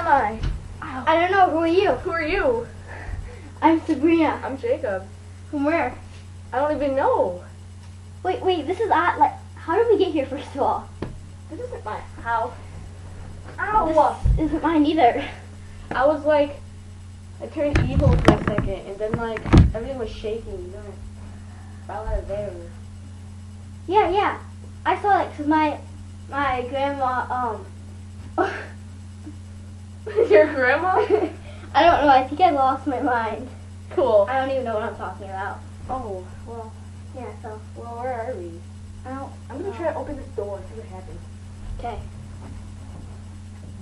am I? I don't know. Who are you? Who are you? I'm Sabrina. I'm Jacob. From where? I don't even know. Wait. This is like. How did we get here? First of all, This isn't my house. Ow! this isn't mine either. I was like, I turned evil for a second, and then like everything was shaking. Then I fell out of there. Yeah. I saw it because my grandma Your grandma? I don't know. I think I lost my mind. Cool. I don't even know what I'm talking about. Oh, well, Yeah. So well, where are we? I don't. I'm gonna try to open this door and see what happens. Okay.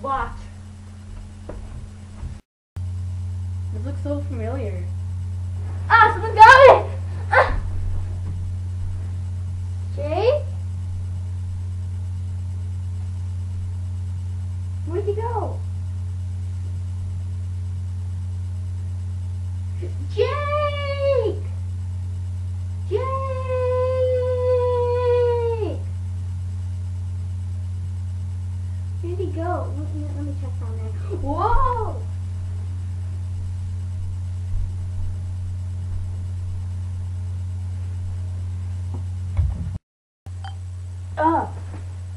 Locked. This looks so familiar. Ah! Someone got it. Ah. Jake? Where'd you go? Jake! Jake! Where'd he go? Let me check down there. Whoa!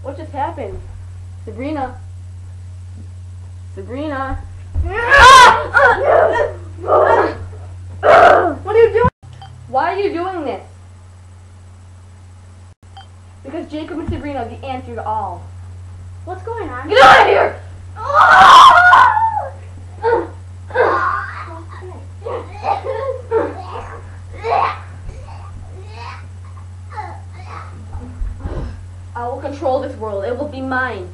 What just happened? Sabrina. Sabrina. What are you doing? Why are you doing this? Because Jacob and Sabrina are the answer to all. What's going on? Get out of here! I will control this world. It will be mine.